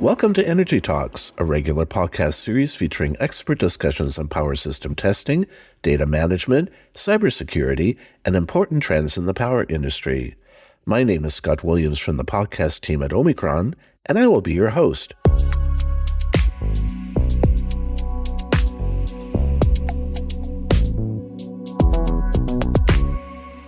Welcome to Energy Talks, a regular podcast series featuring expert discussions on power system testing, data management, cybersecurity, and important trends in the power industry. My name is Scott Williams from the podcast team at Omicron, and I will be your host.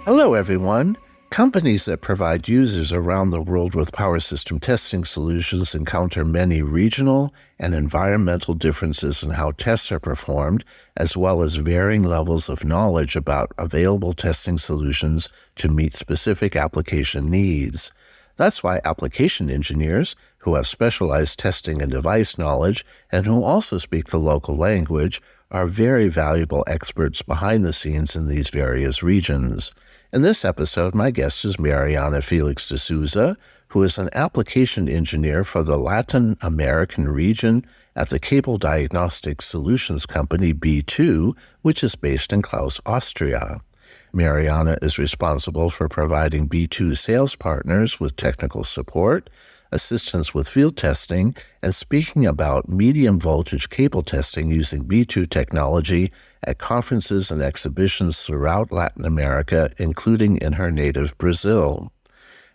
Hello, everyone. Companies that provide users around the world with power system testing solutions encounter many regional and environmental differences in how tests are performed, as well as varying levels of knowledge about available testing solutions to meet specific application needs. That's why application engineers, who have specialized testing and device knowledge and who also speak the local language, are very valuable experts behind the scenes in these various regions. In this episode, my guest is Mariana Felix de Souza, who is an application engineer for the Latin American region at the cable diagnostics solutions company B2, which is based in Klaus, Austria. Mariana is responsible for providing B2 sales partners with technical support, assistance with field testing, and speaking about medium voltage cable testing using B2 technology at conferences and exhibitions throughout Latin America, including in her native Brazil.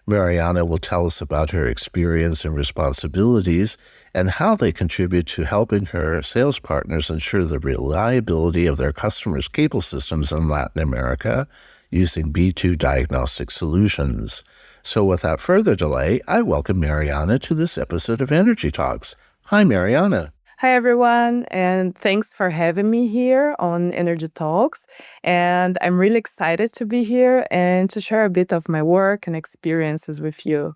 Mariana will tell us about her experience and responsibilities and how they contribute to helping her sales partners ensure the reliability of their customers' cable systems in Latin America using B2 diagnostic solutions. So without further delay, I welcome Mariana to this episode of Energy Talks. Hi, Mariana. Hi, everyone, and thanks for having me here on Energy Talks. And I'm really excited to be here and to share a bit of my work and experiences with you.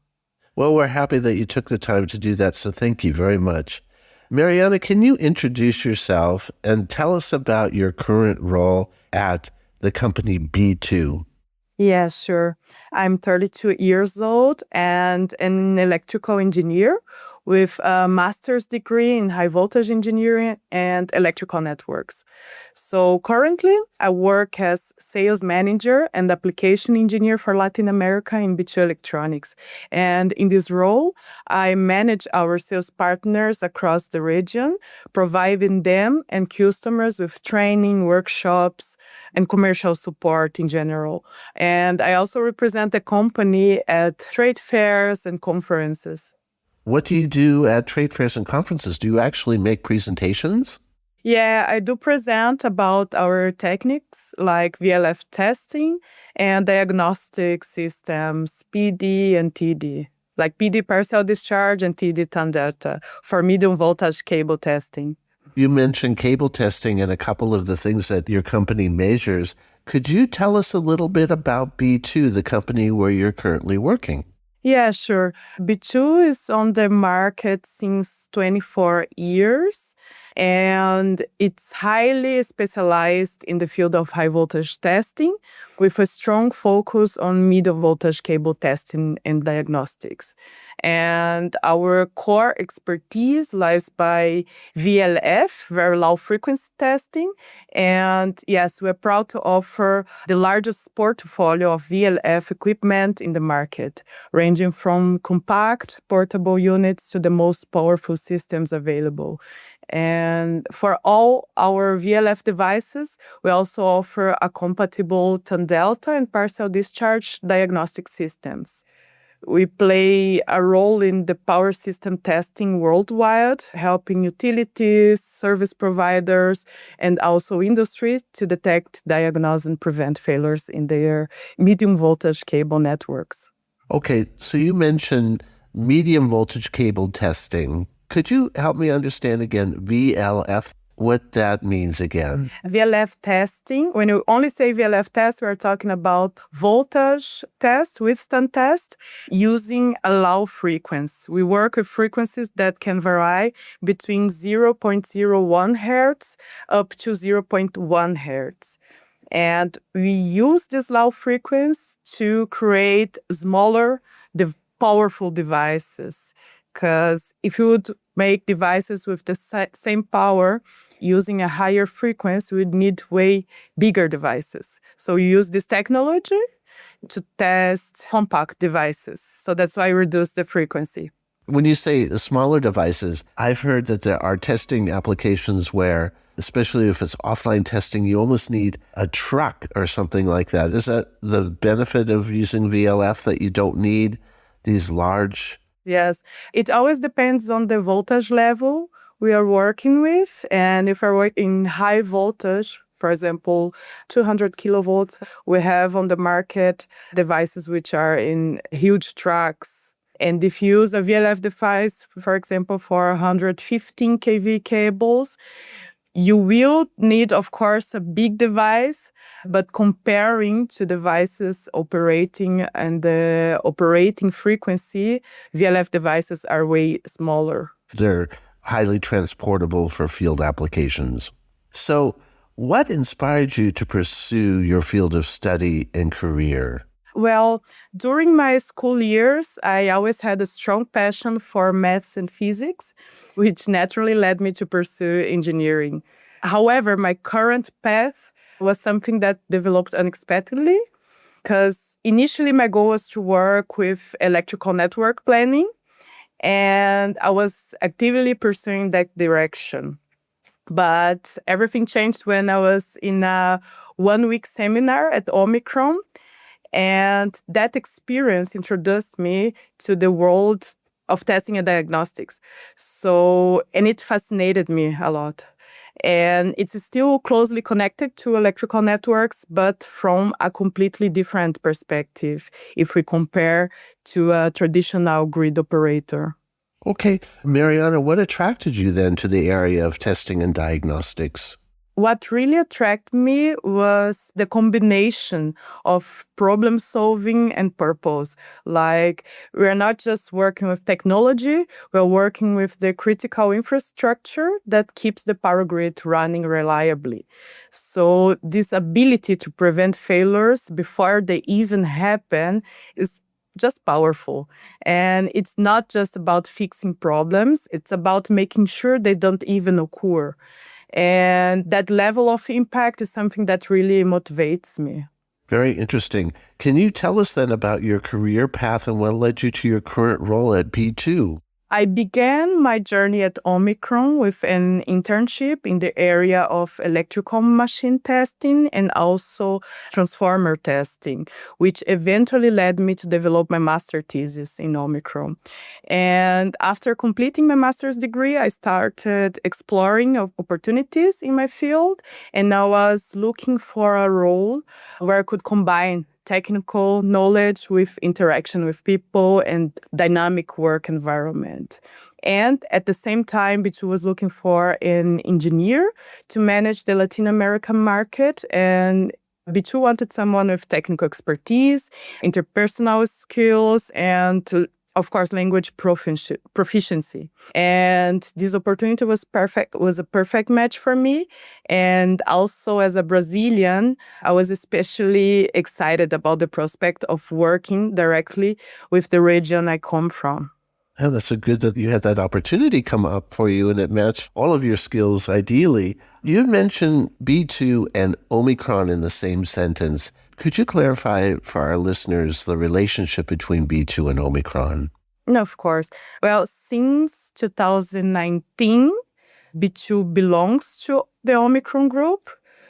Well, we're happy that you took the time to do that, so thank you very much. Mariana, can you introduce yourself and tell us about your current role at the company B2? Yeah, sure. I'm 32 years old and an electrical engineer with a master's degree in high voltage engineering and electrical networks. So currently, I work as sales manager and application engineer for Latin America in B2 Electronics. And in this role, I manage our sales partners across the region, providing them and customers with training, workshops, and commercial support in general. And I also represent the company at trade fairs and conferences. What do you do at trade fairs and conferences? Do you actually make presentations? Yeah, I do present about our techniques like VLF testing and diagnostic systems, PD and TD, like PD partial discharge and TD tandeta for medium voltage cable testing. You mentioned cable testing and a couple of the things that your company measures. Could you tell us a little bit about B2, the company where you're currently working? Yeah, sure. B2 is on the market since 24 years, and it's highly specialized in the field of high voltage testing with a strong focus on medium voltage cable testing and diagnostics. And our core expertise lies by VLF, very low frequency testing. And yes, we're proud to offer the largest portfolio of VLF equipment in the market, ranging from compact portable units to the most powerful systems available. And for all our VLF devices, we also offer a compatible tandeta and partial discharge diagnostic systems. We play a role in the power system testing worldwide, helping utilities, service providers, and also industries to detect, diagnose, and prevent failures in their medium voltage cable networks. Okay, so you mentioned medium voltage cable testing. Could you help me understand again VLF, what that means again? VLF testing, when you only say VLF test, we're talking about voltage test, withstand test, using a low frequency. We work with frequencies that can vary between 0.01 hertz up to 0.1 hertz. And we use this low frequency to create smaller, powerful devices. Because if you would make devices with the same power using a higher frequency, we'd need way bigger devices. So we use this technology to test compact devices. So that's why we reduce the frequency. When you say the smaller devices, I've heard that there are testing applications where, especially if it's offline testing, you almost need a truck or something like that. Is that the benefit of using VLF, that you don't need these large? Yes, it always depends on the voltage level we are working with. And if we're working in high voltage, for example, 200 kilovolts, we have on the market devices which are in huge trucks. And if you use a VLF device, for example, for 115 kV cables, you will need, of course, a big device, but comparing to devices operating and the operating frequency, VLF devices are way smaller. They're highly transportable for field applications. So, what inspired you to pursue your field of study and career? Well, during my school years, I always had a strong passion for maths and physics, which naturally led me to pursue engineering. However, my current path was something that developed unexpectedly, because initially my goal was to work with electrical network planning, and I was actively pursuing that direction. But everything changed when I was in a 1 week seminar at Omicron, and that experience introduced me to the world of testing and diagnostics. And it fascinated me a lot. And it's still closely connected to electrical networks, but from a completely different perspective if we compare to a traditional grid operator. Okay, Mariana, what attracted you then to the area of testing and diagnostics? What really attracted me was the combination of problem solving and purpose. Like, we're not just working with technology, we're working with the critical infrastructure that keeps the power grid running reliably. So this ability to prevent failures before they even happen is just powerful. And it's not just about fixing problems, it's about making sure they don't even occur. And that level of impact is something that really motivates me. Very interesting. Can you tell us then about your career path and what led you to your current role at B2? I began my journey at Omicron with an internship in the area of electrical machine testing and also transformer testing, which eventually led me to develop my master's thesis in Omicron. And after completing my master's degree, I started exploring opportunities in my field, and I was looking for a role where I could combine technical knowledge with interaction with people and dynamic work environment. And at the same time, B2 was looking for an engineer to manage the Latin American market, and B2 wanted someone with technical expertise, interpersonal skills, and of course, language proficiency. And this opportunity was a perfect match for me. And also as a Brazilian, I was especially excited about the prospect of working directly with the region I come from. Oh, that's so good that you had that opportunity come up for you and it matched all of your skills ideally. You mentioned B2 and Omicron in the same sentence. Could you clarify for our listeners the relationship between B2 and Omicron? No, of course. Well, since 2019, B2 belongs to the Omicron group,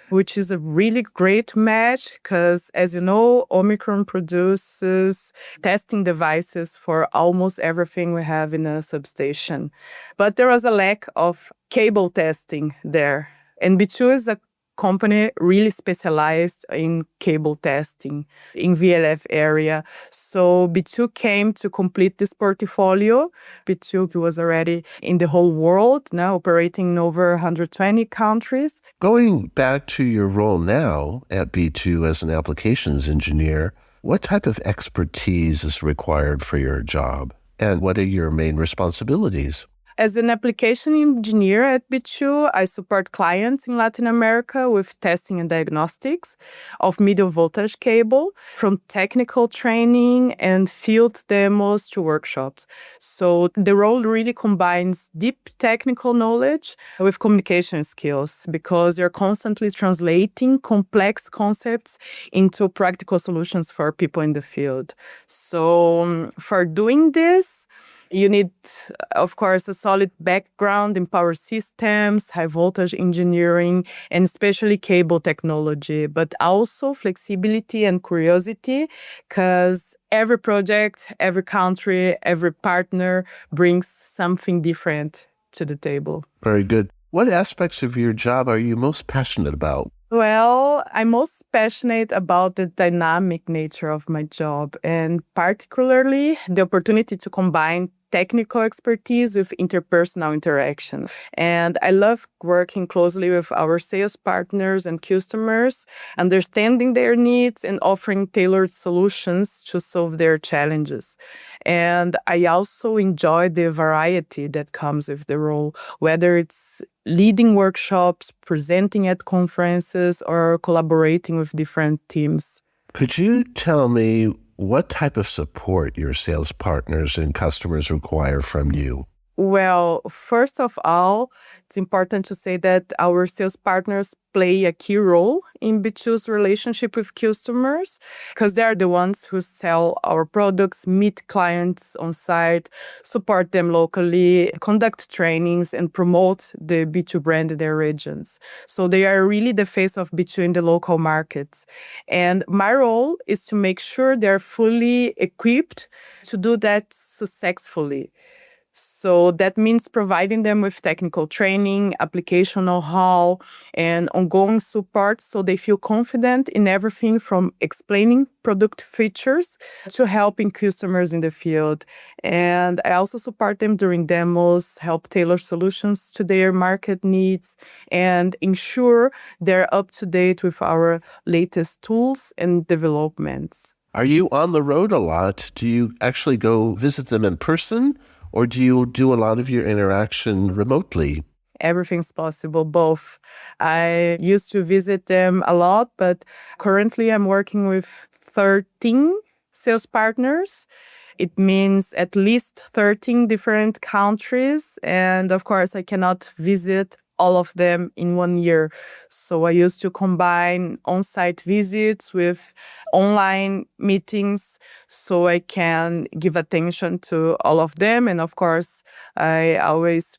which is a really great match because, as you know, Omicron produces testing devices for almost everything we have in a substation. But there was a lack of cable testing there. And B2 is a company really specialized in cable testing in VLF area. So B2 came to complete this portfolio. B2 was already in the whole world, now operating in over 120 countries. Going back to your role now at B2 as an applications engineer, what type of expertise is required for your job? And what are your main responsibilities? As an application engineer at B2, I support clients in Latin America with testing and diagnostics of medium voltage cable, from technical training and field demos to workshops. So the role really combines deep technical knowledge with communication skills, because you're constantly translating complex concepts into practical solutions for people in the field. So for doing this, You need, of course, a solid background in power systems, high voltage engineering, and especially cable technology, but also flexibility and curiosity, because every project, every country, every partner brings something different to the table. Very good. What aspects of your job are you most passionate about? Well, I'm most passionate about the dynamic nature of my job, and particularly the opportunity to combine technical expertise with interpersonal interaction. And I love working closely with our sales partners and customers, understanding their needs and offering tailored solutions to solve their challenges. And I also enjoy the variety that comes with the role, whether it's leading workshops, presenting at conferences, or collaborating with different teams. Could you tell me what type of support your sales partners and customers require from you? Well, first of all, it's important to say that our sales partners play a key role in B2's relationship with customers because they are the ones who sell our products, meet clients on site, support them locally, conduct trainings, and promote the B2 brand in their regions. So they are really the face of B2 in the local markets. And my role is to make sure they're fully equipped to do that successfully. So that means providing them with technical training, application know-how, and ongoing support so they feel confident in everything from explaining product features to helping customers in the field. And I also support them during demos, help tailor solutions to their market needs, and ensure they're up to date with our latest tools and developments. Are you on the road a lot? Do you actually go visit them in person? Or do you do a lot of your interaction remotely? Everything's possible, both. I used to visit them a lot, but currently I'm working with 13 sales partners. It means at least 13 different countries. And of course, I cannot visit all of them in 1 year. So I used to combine on-site visits with online meetings so I can give attention to all of them. And of course, I always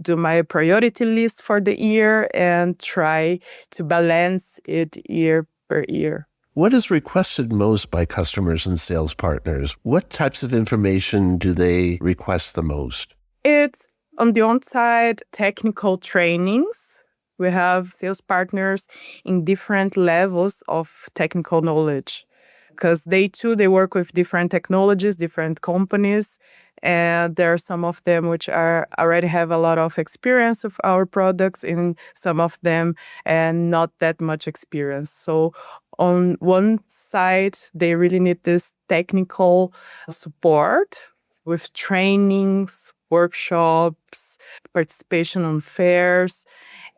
do my priority list for the year and try to balance it year per year. What is requested most by customers and sales partners? What types of information do they request the most? It's on the on-site technical trainings. We have sales partners in different levels of technical knowledge because they work with different technologies, different companies, and there are some of them which are already have a lot of experience with our products, and some of them and not that much experience. So on one side, they really need this technical support with trainings, workshops, participation on fairs.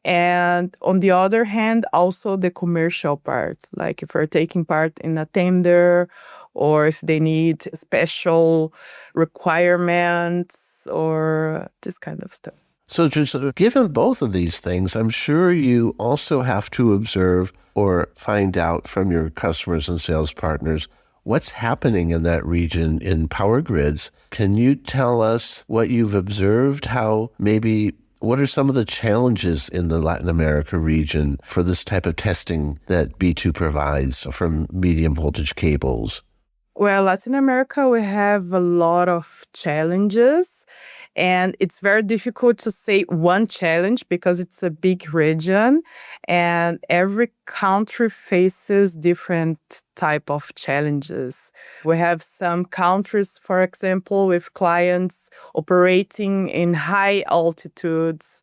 And on the other hand, also the commercial part, like if we're taking part in a tender or if they need special requirements or this kind of stuff. So just given both of these things, I'm sure you also have to observe or find out from your customers and sales partners what's happening in that region in power grids. Can you tell us what you've observed? What are some of the challenges in the Latin America region for this type of testing that B2 provides from medium voltage cables? Well, Latin America, we have a lot of challenges. And it's very difficult to say one challenge because it's a big region and every country faces different type of challenges. We have some countries, for example, with clients operating in high altitudes.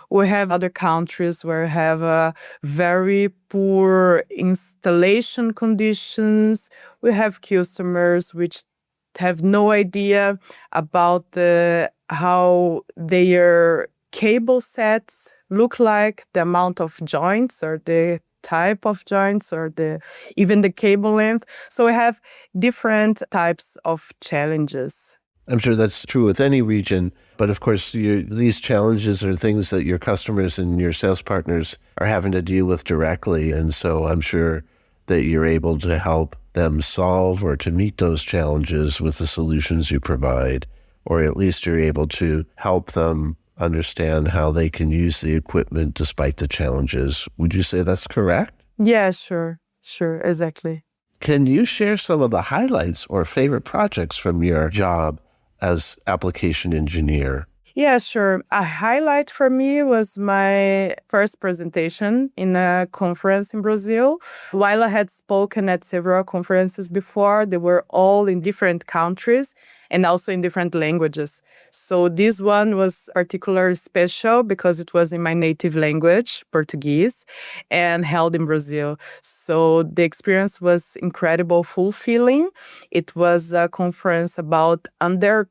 We have other countries where we have very poor installation conditions. We have customers which have no idea about how their cable sets look like, the amount of joints or the type of joints or even the cable length. So we have different types of challenges. I'm sure that's true with any region, but of course these challenges are things that your customers and your sales partners are having to deal with directly, and so I'm sure that you're able to help them solve or to meet those challenges with the solutions you provide. or at least you're able to help them understand how they can use the equipment despite the challenges. Would you say that's correct? Yeah, sure, exactly. Can you share some of the highlights or favorite projects from your job as application engineer? Yeah, sure. A highlight for me was my first presentation in a conference in Brazil. While I had spoken at several conferences before, they were all in different countries and also in different languages. So this one was particularly special because it was in my native language, Portuguese, and held in Brazil. So the experience was incredible, fulfilling. It was a conference about underground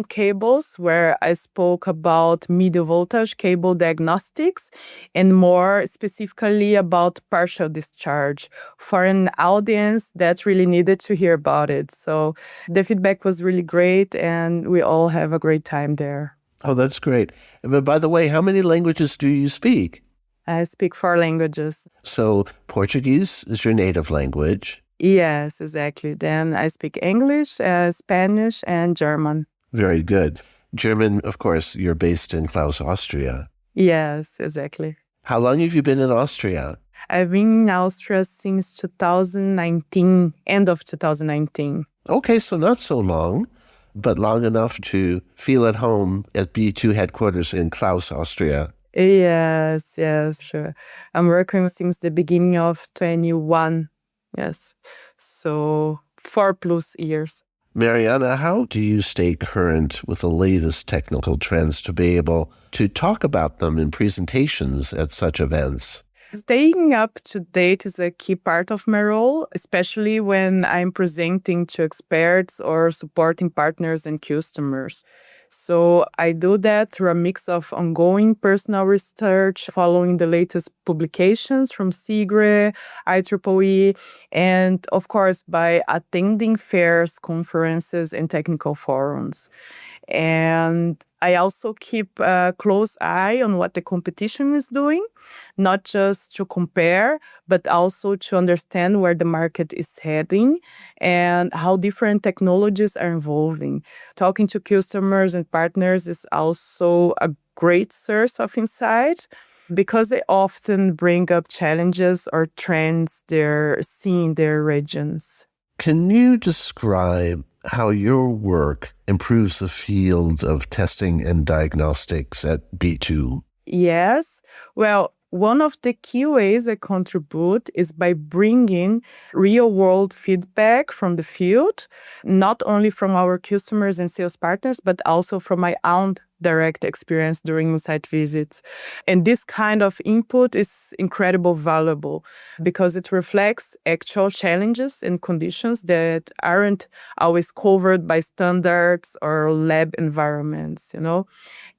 cables where I spoke about medium voltage cable diagnostics and more specifically about partial discharge for an audience that really needed to hear about it. So the feedback was really great and we all have a great time there. Oh, that's great. But by the way, how many languages do you speak? I speak 4 languages. So Portuguese is your native language. Yes, exactly. Then I speak English, Spanish, and German. Very good. German, of course, you're based in Klaus, Austria. Yes, exactly. How long have you been in Austria? I've been in Austria since 2019, end of 2019. Okay, so not so long, but long enough to feel at home at B2 headquarters in Klaus, Austria. Yes, sure. I'm working since the beginning of 21. Yes. So 4+ years. Mariana, how do you stay current with the latest technical trends to be able to talk about them in presentations at such events? Staying up to date is a key part of my role, especially when I'm presenting to experts or supporting partners and customers. So I do that through a mix of ongoing personal research, following the latest publications from SIGRE, IEEE, and of course by attending fairs, conferences, and technical forums. And I also keep a close eye on what the competition is doing, not just to compare, but also to understand where the market is heading and how different technologies are evolving. Talking to customers and partners is also a great source of insight because they often bring up challenges or trends they're seeing in their regions. Can you describe how your work improves the field of testing and diagnostics at B2? Yes. Well, one of the key ways I contribute is by bringing real-world feedback from the field, not only from our customers and sales partners, but also from my own direct experience during site visits. And this kind of input is incredibly valuable because it reflects actual challenges and conditions that aren't always covered by standards or lab environments.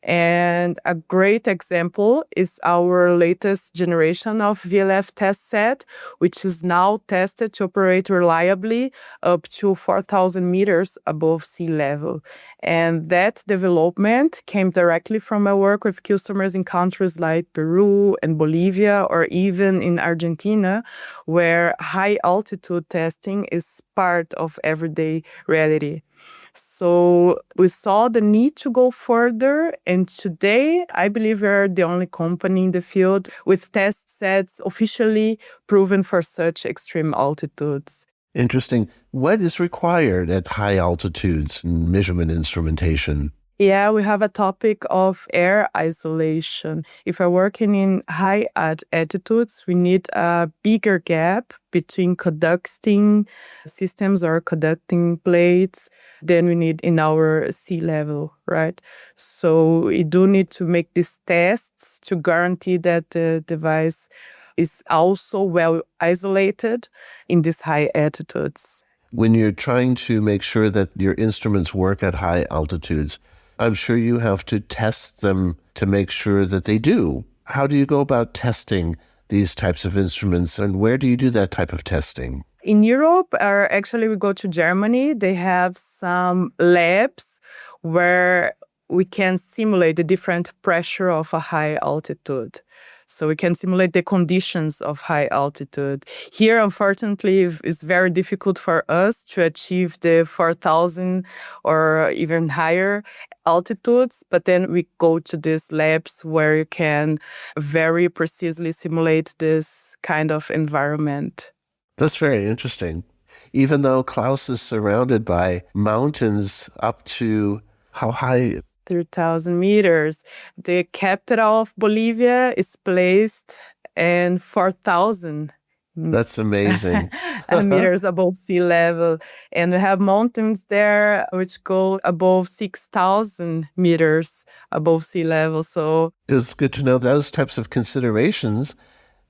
And a great example is our latest generation of VLF test set, which is now tested to operate reliably up to 4,000 meters above sea level. And that development came directly from my work with customers in countries like Peru and Bolivia, or even in Argentina, where high altitude testing is part of everyday reality. So we saw the need to go further, and today I believe we're the only company in the field with test sets officially proven for such extreme altitudes. Interesting. What is required at high altitudes in measurement instrumentation? Yeah, we have a topic of air isolation. If we're working in high altitudes, we need a bigger gap between conducting systems or conducting plates than we need in our sea level, right? So we do need to make these tests to guarantee that the device is also well isolated in these high altitudes. When you're trying to make sure that your instruments work at high altitudes, I'm sure you have to test them to make sure that they do. How do you go about testing these types of instruments, and where do you do that type of testing? In Europe, or actually we go to Germany, they have some labs where we can simulate the different pressure of a high altitude. So we can simulate the conditions of high altitude. Here, unfortunately, it's very difficult for us to achieve the 4,000 or even higher altitudes, but then we go to these labs where you can very precisely simulate this kind of environment. That's very interesting. Even though Klaus is surrounded by mountains up to how high? 3,000 meters. The capital of Bolivia is placed in 4,000 That's amazing. meters above sea level. And we have mountains there which go above 6,000 meters above sea level. So It's good to know those types of considerations.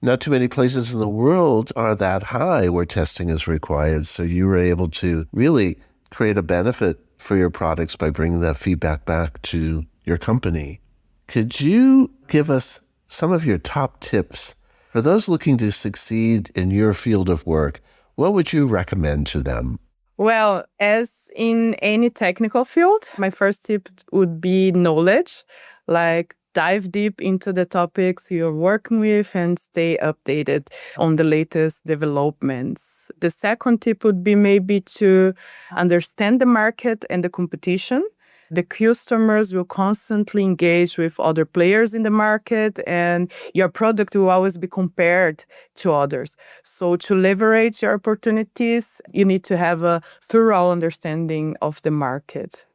Not too many places in the world are that high where testing is required. So you were able to really create a benefit for your products by bringing that feedback back to your company. Could you give us some of your top tips for those looking to succeed in your field of work? What would you recommend to them? well, as in any technical field, my first tip would be knowledge, like dive deep into the topics you're working with and stay updated on the latest developments. The second tip would be maybe to understand the market and the competition. The customers will constantly engage with other players in the market, and your product will always be compared to others. So to leverage your opportunities, you need to have a thorough understanding of the market.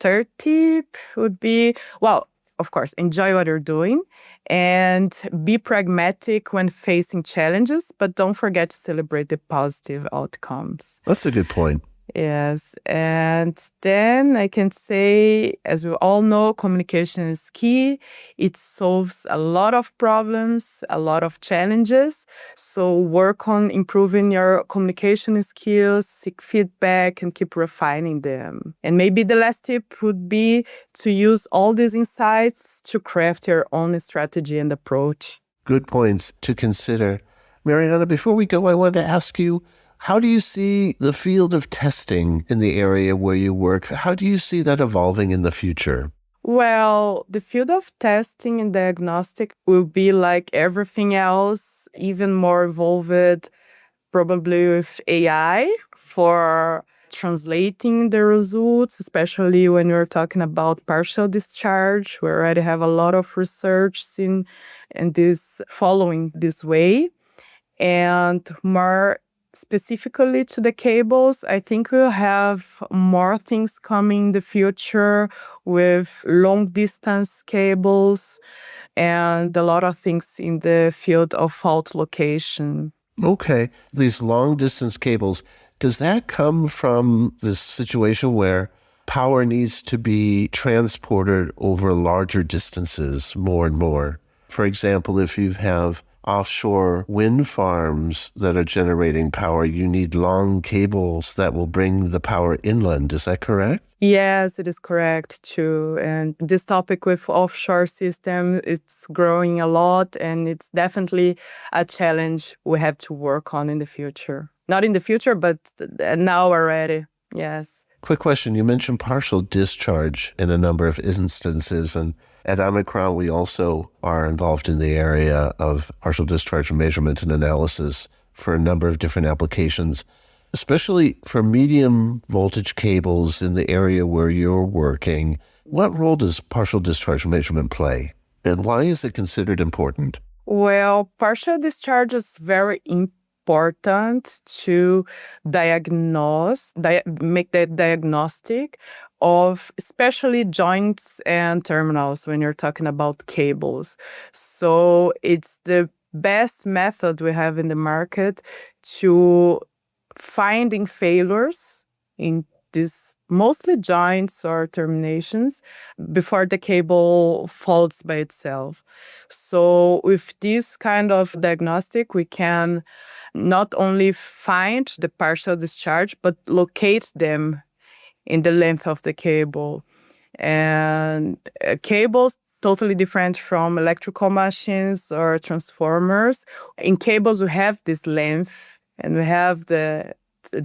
Third tip would be, well, of course, enjoy what you're doing and be pragmatic when facing challenges, but don't forget to celebrate the positive outcomes. That's a good point. Yes. And then I can say, as we all know, communication is key. It solves a lot of problems, a lot of challenges. So work on improving your communication skills, seek feedback, and keep refining them. And maybe the last tip would be to use all these insights to craft your own strategy and approach. Good points to consider. Mariana, before we go, I wanted to ask you, how do you see the field of testing in the area where you work? How do you see that evolving in the future? Well, the field of testing and diagnostic will be like everything else, even more evolved, probably with AI for translating the results, especially when we're talking about partial discharge. We already have a lot of research in this following this way. And more specifically to the cables, I think we'll have more things coming in the future with long distance cables and a lot of things in the field of fault location. Okay, these long distance cables, does that come from this situation where power needs to be transported over larger distances more and more? For example, if you have offshore wind farms that are generating power, you need long cables that will bring the power inland. Is that correct? Yes, it is correct too. And this topic with offshore system, it's growing a lot, and it's definitely a challenge we have to work on in the future. Not in the future, but now already. Yes. Quick question. You mentioned partial discharge in a number of instances, and at Omicron, we also are involved in the area of partial discharge measurement and analysis for a number of different applications, especially for medium voltage cables in the area where you're working. What role does partial discharge measurement play, and why is it considered important? Well, partial discharge is very important to make the diagnostic of especially joints and terminals when you're talking about cables. So it's the best method we have in the market to finding failures in these mostly joints or terminations before the cable faults by itself. So with this kind of diagnostic, we can not only find the partial discharge, but locate them in the length of the cable. And cables totally different from electrical machines or transformers. In cables, we have this length and we have the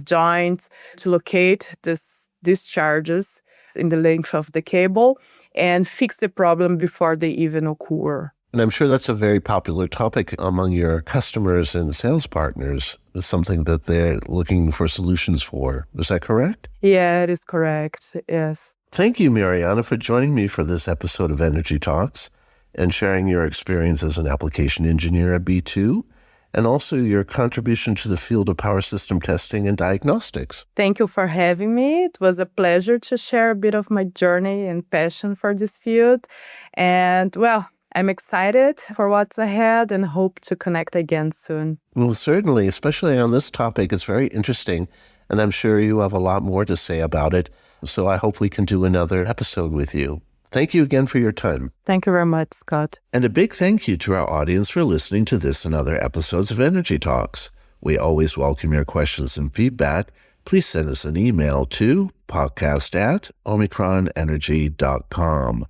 joints to locate this discharges in the length of the cable and fix the problem before they even occur. And I'm sure that's a very popular topic among your customers and sales partners. It's something that they're looking for solutions for. Is that correct? Yeah, it is correct. Yes. Thank you, Mariana, for joining me for this episode of Energy Talks and sharing your experience as an application engineer at B2 and also your contribution to the field of power system testing and diagnostics. Thank you for having me. It was a pleasure to share a bit of my journey and passion for this field. And well, I'm excited for what's ahead and hope to connect again soon. Well, certainly, especially on this topic, it's very interesting. And I'm sure you have a lot more to say about it. So I hope we can do another episode with you. Thank you again for your time. Thank you very much, Scott. And a big thank you to our audience for listening to this and other episodes of Energy Talks. We always welcome your questions and feedback. Please send us an email to podcast@omicronenergy.com.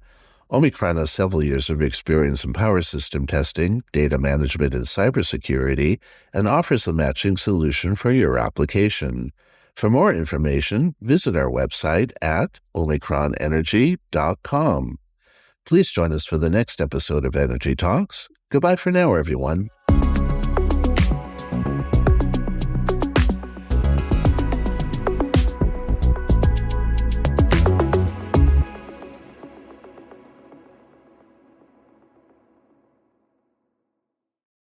Omicron has several years of experience in power system testing, data management, and cybersecurity, and offers a matching solution for your application. For more information, visit our website at omicronenergy.com. Please join us for the next episode of Energy Talks. Goodbye for now, everyone.